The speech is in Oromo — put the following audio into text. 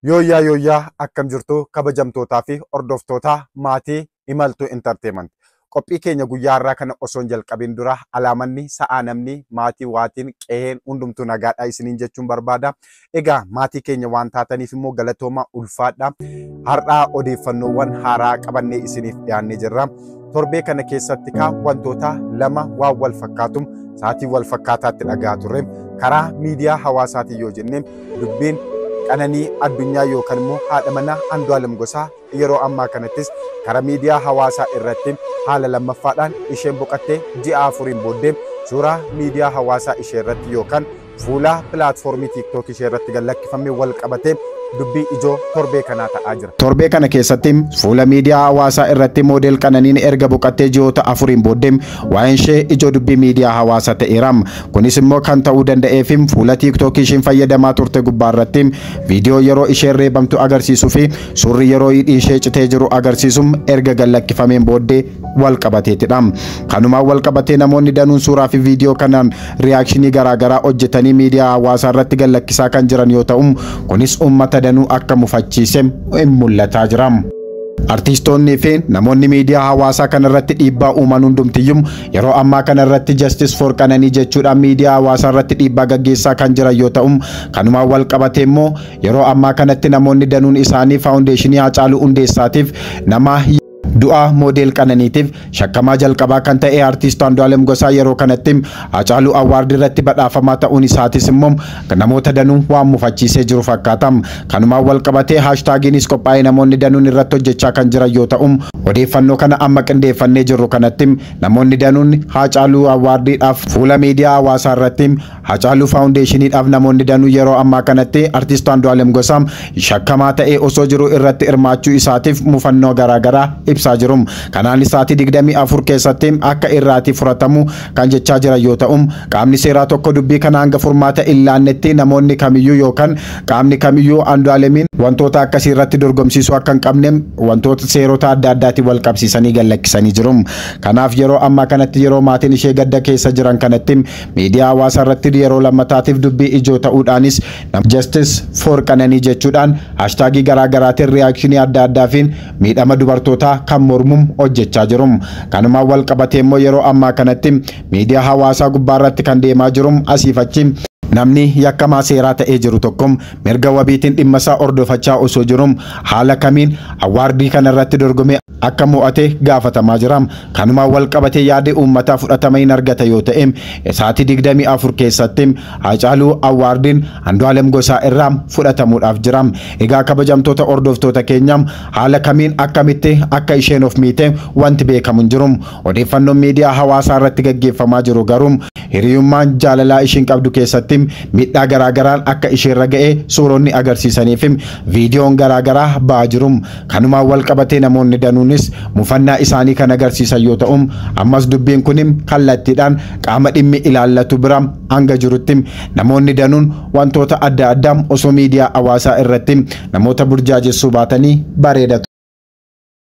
Yooyyaa akkam jirtu kabajamtootaa fi hordoftoota maatii Imaltuu Entertainment. Qophii keenya guyyaa har'aa kana osoo hin jalqabin dura alaamanni sa'aa namni maatii waatiin qeheen hundumtuu nagaadhaa isiniin jechuun barbaada. Egaa maatii keenya waan taataniif immoo galatooma ulfaadha. Har'aa odeeffannoowwan haaraa qabannee isiniif dhiyaannee jirra. Torbee kana keessatti wantoota lama waan wal fakkaatuum sa'aatii wal fakkaataatti dhagaa turre. Karaa miidiyaa hawaasaatiin yoo jennee dubbiin Qananii Addunyaa yookaan immoo haadha manaa Andu'aalem Gosaa yeroo ammaa kanattis karaa miidiyaa hawaasaa irratti haala lammaffaadhaan isheen boqottee ji'a 4 booddee suuraa miidiyaa hawaasaa ishee irratti yookaan fuula pilaatfoormii TikTok ishee irratti gallakkifamee wal qabatee dubbii ijoo torbee kanaa ta'aa jira. Torbee kana keessatti fuula miidiyaa hawaasaa irratti moodel Qananiin erga boqottee ji'oota 4 booddee waa'een ishee ijoo dubbii miidiyaa hawaasaa ta'eera. Kunis immoo kan ta'uu danda'eef fuula TikTok isheen fayyadamaa turte gubbaa irratti viidiyoo yeroo isheen reebamtu agarsiisuu fi suurri yeroo ishee citee jiru agarsiisu erga gallakkifameen booddee wal qabateetidha. Kanumaan wal qabatee namoonni danuun suuraa fi viidiyoo kanaan ri'aakshinii garaagaraa hojjetanii miidiyaa hawaasaa irratti gallakkisaa kan jiran yoo ta'u, kunis uummata danuu akka mufachiise mul'ataa jira. Artistoonni fi namoonni miidiyaa hawaasaa kana irratti dhiibbaa uuman hundumtiyyuu yeroo ammaa kana irratti Justice for Qananii jechuudhaan miidiyaa hawaasaa irratti dhiibbaa gaggeessaa kan jiran yoo ta'u, kanumaan wal qabatee immoo yeroo ammaa kanatti namoonni danuun isaanii faawundeeshinii Haacaaluu Hundeessaatiif nama du'a moodel Qananiitiif shakkamaa jalqabaa kan ta'e artiist Andu'aalem Gosaa yeroo kanatti Haacaaluu Awwaardii irratti badhaafamaa ta'uun isaatis immoo namoota danuun waan mufachiisee jiru fakkaata. Kanumaan wal qabatee haashtaagiinis qophaa'ee namoonni danuun irratti hojjechaa kan jiran yoo ta'u, odeeffannoo kana amma qindeeffannee jirru kanatti namoonni danuun Haacaaluu Awwaardiidhaaf fuula miidiyaa hawaasaa irratti Haacaaluu faawundeeshiniidhaaf namoonni danuu yeroo ammaa kanatti artiist Andu'aalem Gosaa shakkamaa ta'ee osoo jiru irratti hirmaachuu isaatiif mufannoo garaagaraa ibsaa jiru. Kanaan sa'aatii 24 keessatti akka irraatii furatamu kan jechaa jiran yoo ta'u, qaamni seeraa tokko dubbii kana hanga furmaata ilaannetti namoonni kamiyyuu yookaan qaamni kamiyyuu Andu'aalemiin wantoota akkasii irratti dorgomsiisuu akka hin qabne wantoota seerota adda addaatiin wal qabsiisanii gallakkisanii jiru. Kanaaf yeroo ammaa kanatti yeroo maatiin ishee gadda keessa jiran kanatti miidiyaa hawaasaa irratti yeroo lammataatiif dubbii ijoo ta'uudhaanis Justice for Qananii jechuudhaan haashtaagii garaagaraatiin ri'aakshinii adda addaatiin miidhama dubartootaa kan mormuun hojjechaa jiru. Kanumaan wal qabatee immoo yeroo ammaa kanatti miidiyaa hawaasaa gubbaa irratti kan deemaa jiru asiif achi namni yakkamaa seeraa ta'ee jiru tokko mirga wabiitiin dhimma isaa hordofachaa osoo jiru haala kamiin awwaardii kana irratti dorgomee akka mo'ate gaafatamaa jira. Kanumaan wal qabatee yaada uummataa fudhatama hin argata yoo ta'e sa'aatii 24 keessatti Haacaaluu Awwaardiin Andu'aalem Gosaa irraa fudhatamuudhaaf jira. Egaa kabajamtoota hordoftoota keenya haala kamiin akkamitti akka isheen of miite wanti beekamu hin jiru. Odeeffannoon miidiyaa hawaasaa irratti gaggeeffamaa jiru garuu hiriyummaan jaalalaa ishiin qabdu keessatti miidhaa garaagaraan akka isheerra ga'e suuronni agarsiisaniif viidiyoon garaagaraa ba'aa jiru. Kanumaan wal qabatee namoonni danuunis mufannaa isaanii kan agarsiisan yoo ta'u, ammas dubbiin kun kallattiidhaan qaama dhimmi ilaallatu bira hanga jirutti namoonni danuun wantoota adda addaa osoo miidiyaa hawaasaa irratti namoota burjaajessuu baatanii bareedatu.